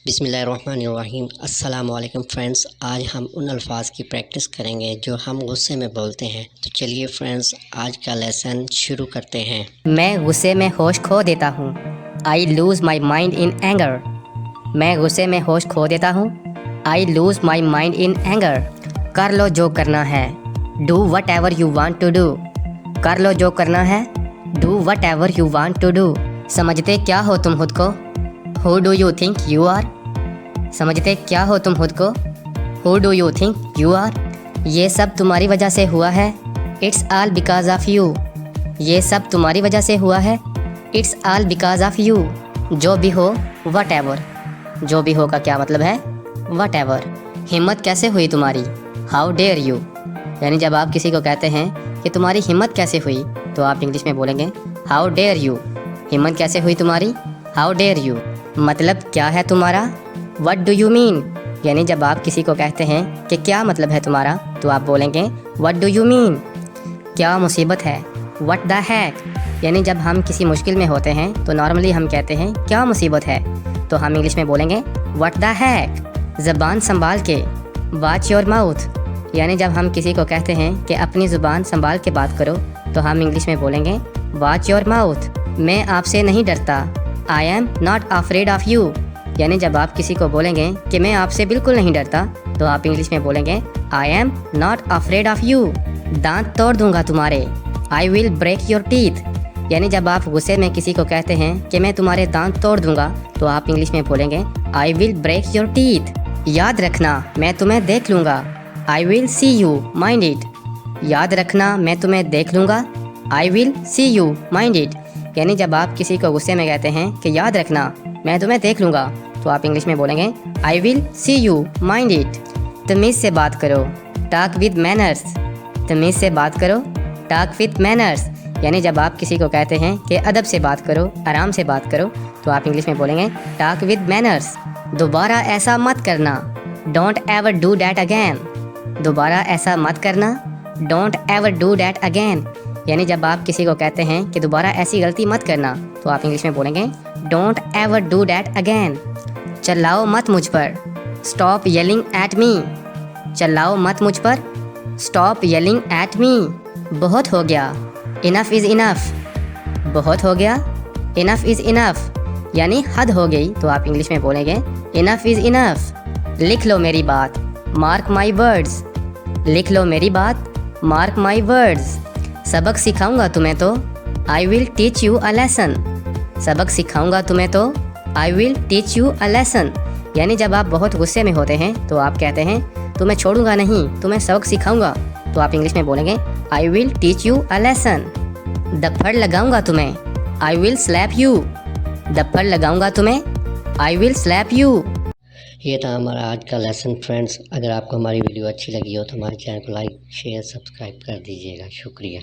बिस्मिल्लाहिर्रहमानिर्रहीम। अस्सलाम वालेकुम फ्रेंड्स, आज हम उन अल्फाज की प्रैक्टिस करेंगे जो हम गुस्से में बोलते हैं। तो चलिए फ्रेंड्स, आज का लेसन शुरू करते हैं। मैं गुस्से में होश खो देता हूँ। I lose my mind in anger. मैं गुस्से में होश खो देता हूँ। I lose my mind in anger. कर लो जो करना है। Do whatever you want to do. कर लो जो करना है। Do whatever you want to do. समझते क्या हो तुम खुद को। Who do you think you are. समझते क्या हो तुम खुद को। Who do you think you are. ये सब तुम्हारी वजह से हुआ है। It's all because of you. ये सब तुम्हारी वजह से हुआ है। It's all because of you. जो भी हो वट एवर। जो भी हो का क्या मतलब है, वट एवर। हिम्मत कैसे हुई तुम्हारी। How dare you. यानी जब आप किसी को कहते हैं कि तुम्हारी हिम्मत कैसे हुई, तो आप इंग्लिश में बोलेंगे हाउ डेयर यू। हिम्मत कैसे हुई तुम्हारी, हाउ डेयर यू। मतलब क्या है तुम्हारा, वट डू यू मीन। यानी जब आप किसी को कहते हैं कि क्या मतलब है तुम्हारा, तो आप बोलेंगे वट डू यू मीन। क्या मुसीबत है, वट द हैक। यानी जब हम किसी मुश्किल में होते हैं तो नॉर्मली हम कहते हैं क्या मुसीबत है, तो हम इंग्लिश में बोलेंगे वट द हैक। ज़बान संभाल के, वॉच योर माउथ। यानी जब हम किसी को कहते हैं कि अपनी ज़ुबान संभाल के बात करो, तो हम इंग्लिश में बोलेंगे वॉच योर माउथ। मैं आपसे नहीं डरता। आई am not afraid of you. यानी जब आप किसी को बोलेंगे कि मैं आपसे बिल्कुल नहीं डरता, तो आप इंग्लिश में बोलेंगे I am not afraid of you. दांत तोड़ दूंगा तुम्हारे। I will break your teeth. यानी जब आप गुस्से में किसी को कहते हैं कि मैं तुम्हारे दांत तोड़ दूंगा, तो आप इंग्लिश में बोलेंगे I will break your teeth. याद रखना मैं तुम्हें देख लूँगा। I will see you mind it. याद रखना मैं तुम्हें देख लूँगा। I will see you mind it. यानी जब आप किसी को गुस्से में कहते हैं कि याद रखना मैं तुम्हें देख लूँगा, तो आप इंग्लिश में बोलेंगे I will see you mind it. तमीज़ से बात करो, टॉक विद मैनर्स। तमीज़ से बात करो, टॉक विद मैनर्स। यानी जब आप किसी को कहते हैं कि अदब से बात करो, आराम से बात करो, तो आप इंग्लिश में बोलेंगे टॉक विद मैनर्स। दोबारा ऐसा मत करना, don't ever do that again. दोबारा ऐसा मत करना, don't ever do that again. यानी जब आप किसी को कहते हैं कि दोबारा ऐसी गलती मत करना, तो आप इंग्लिश में बोलेंगे don't ever do that again. चिल्लाओ मत मुझ पर, स्टॉप येलिंग एट मी। चिल्लाओ मत मुझ पर, स्टॉप येलिंग एट मी। बहुत हो गया, इनफ इज़ इनफ। बहुत हो गया, इनफ इज़ इनफ। यानी हद हो गई, तो आप इंग्लिश में बोलेंगे इनफ इज़ इनफ। लिख लो मेरी बात, मार्क माई वर्ड्स। लिख लो मेरी बात, मार्क माई वर्ड्स। सबक सिखाऊंगा तुम्हें तो, आई will teach you a lesson. सबक सिखाऊंगा तुम्हें तो, आई will teach you a lesson. यानी जब आप बहुत गुस्से में होते हैं, तो आप कहते हैं तुम्हें छोड़ूंगा नहीं, तुम्हें सबक सिखाऊंगा, तो आप इंग्लिश में बोलेंगे I will teach you a lesson. दफ्फड़ लगाऊंगा तुम्हें, आई विल स्लैप यू। दफ्फड़ लगाऊंगा तुम्हें, आई विल स्लैप यू। ये था हमारा आज का लेसन फ्रेंड्स। अगर आपको हमारी वीडियो अच्छी लगी हो तो हमारे चैनल को लाइक शेयर सब्सक्राइब कर दीजिएगा। शुक्रिया।